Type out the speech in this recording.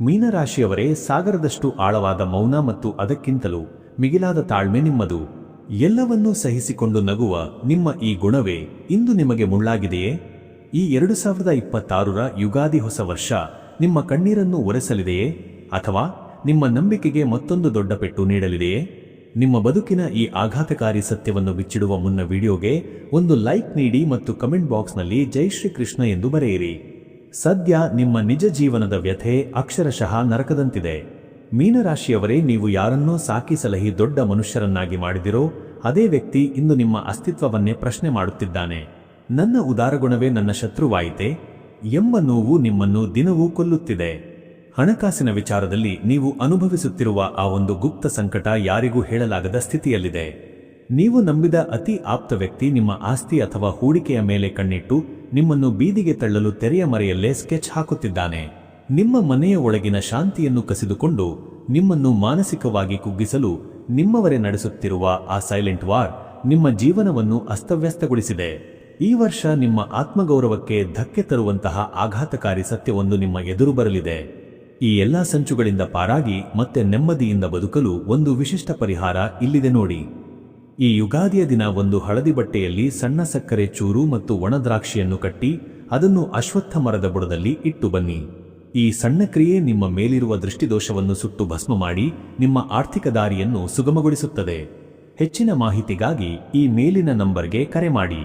ಮೀನರಾಶಿಯವರೇ, ಸಾಗರದಷ್ಟು ಆಳವಾದ ಮೌನ ಮತ್ತು ಅದಕ್ಕಿಂತಲೂ ಮಿಗಿಲಾದ ತಾಳ್ಮೆ ನಿಮ್ಮದು. ಎಲ್ಲವನ್ನೂ ಸಹಿಸಿಕೊಂಡು ನಗುವ ನಿಮ್ಮ ಈ ಗುಣವೇ ಇಂದು ನಿಮಗೆ ಮುಳ್ಳಾಗಿದೆಯೇ? ಈ 2026ರ ಯುಗಾದಿ ಹೊಸ ವರ್ಷ ನಿಮ್ಮ ಕಣ್ಣೀರನ್ನು ಒರೆಸಲಿದೆಯೇ, ಅಥವಾ ನಿಮ್ಮ ನಂಬಿಕೆಗೆ ಮತ್ತೊಂದು ದೊಡ್ಡ ಪೆಟ್ಟು ನೀಡಲಿದೆಯೇ? ನಿಮ್ಮ ಬದುಕಿನ ಈ ಆಘಾತಕಾರಿ ಸತ್ಯವನ್ನು ಬಿಚ್ಚಿಡುವ ಮುನ್ನ ವಿಡಿಯೋಗೆ ಒಂದು ಲೈಕ್ ನೀಡಿ ಮತ್ತು ಕಮೆಂಟ್ ಬಾಕ್ಸ್ನಲ್ಲಿ ಜೈ ಶ್ರೀ ಕೃಷ್ಣ ಎಂದು ಬರೆಯಿರಿ. ಸದ್ಯ ನಿಮ್ಮ ನಿಜ ಜೀವನದ ವ್ಯಥೆ ಅಕ್ಷರಶಃ ನರಕದಂತಿದೆ. ಮೀನರಾಶಿಯವರೇ, ನೀವು ಯಾರನ್ನೋ ಸಾಕಿ ಸಲಹಿ ದೊಡ್ಡ ಮನುಷ್ಯರನ್ನಾಗಿ ಮಾಡಿದಿರೋ ಅದೇ ವ್ಯಕ್ತಿ ಇಂದು ನಿಮ್ಮ ಅಸ್ತಿತ್ವವನ್ನೇ ಪ್ರಶ್ನೆ ಮಾಡುತ್ತಿದ್ದಾನೆ. ನನ್ನ ಉದಾರಗುಣವೇ ನನ್ನ ಶತ್ರುವಾಯಿತೆ ಎಂಬ ನೋವು ನಿಮ್ಮನ್ನು ದಿನವೂ ಕೊಲ್ಲುತ್ತಿದೆ. ಹಣಕಾಸಿನ ವಿಚಾರದಲ್ಲಿ ನೀವು ಅನುಭವಿಸುತ್ತಿರುವ ಆ ಒಂದು ಗುಪ್ತ ಸಂಕಟ ಯಾರಿಗೂ ಹೇಳಲಾಗದ ಸ್ಥಿತಿಯಲ್ಲಿದೆ. ನೀವು ನಂಬಿದ ಅತಿ ಆಪ್ತ ವ್ಯಕ್ತಿ ನಿಮ್ಮ ಆಸ್ತಿ ಅಥವಾ ಹೂಡಿಕೆಯ ಮೇಲೆ ಕಣ್ಣಿಟ್ಟು ನಿಮ್ಮನ್ನು ಬೀದಿಗೆ ತಳ್ಳಲು ತೆರೆಯ ಮರೆಯಲ್ಲೇ ಸ್ಕೆಚ್ ಹಾಕುತ್ತಿದ್ದಾನೆ. ನಿಮ್ಮ ಮನೆಯ ಒಳಗಿನ ಶಾಂತಿಯನ್ನು ಕಸಿದುಕೊಂಡು ನಿಮ್ಮನ್ನು ಮಾನಸಿಕವಾಗಿ ಕುಗ್ಗಿಸಲು ನಿಮ್ಮವರೇ ನಡೆಸುತ್ತಿರುವ ಆ ಸೈಲೆಂಟ್ ವಾರ್ ನಿಮ್ಮ ಜೀವನವನ್ನು ಅಸ್ತವ್ಯಸ್ತಗೊಳಿಸಿದೆ. ಈ ವರ್ಷ ನಿಮ್ಮ ಆತ್ಮಗೌರವಕ್ಕೆ ಧಕ್ಕೆ ತರುವಂತಹ ಆಘಾತಕಾರಿ ಸತ್ಯವೊಂದು ನಿಮ್ಮ ಎದುರು ಬರಲಿದೆ. ಈ ಎಲ್ಲಾ ಸಂಚುಗಳಿಂದ ಪಾರಾಗಿ ಮತ್ತೆ ನೆಮ್ಮದಿಯಿಂದ ಬದುಕಲು ಒಂದು ವಿಶಿಷ್ಟ ಪರಿಹಾರ ಇಲ್ಲಿದೆ ನೋಡಿ. ಈ ಯುಗಾದಿಯ ದಿನ ಒಂದು ಹಳದಿ ಬಟ್ಟೆಯಲ್ಲಿ ಸಣ್ಣ ಸಕ್ಕರೆ ಚೂರು ಮತ್ತು ಒಣದ್ರಾಕ್ಷಿಯನ್ನು ಕಟ್ಟಿ ಅದನ್ನು ಅಶ್ವತ್ಥ ಮರದ ಬುಡದಲ್ಲಿ ಇಟ್ಟು ಬನ್ನಿ. ಈ ಸಣ್ಣ ಕ್ರಿಯೆ ನಿಮ್ಮ ಮೇಲಿರುವ ದೃಷ್ಟಿದೋಷವನ್ನು ಸುಟ್ಟು ಭಸ್ಮ ಮಾಡಿ ನಿಮ್ಮ ಆರ್ಥಿಕ ದಾರಿಯನ್ನು ಸುಗಮಗೊಳಿಸುತ್ತದೆ. ಹೆಚ್ಚಿನ ಮಾಹಿತಿಗಾಗಿ ಈ ಮೇಲಿನ ನಂಬರ್ಗೆ ಕರೆ ಮಾಡಿ.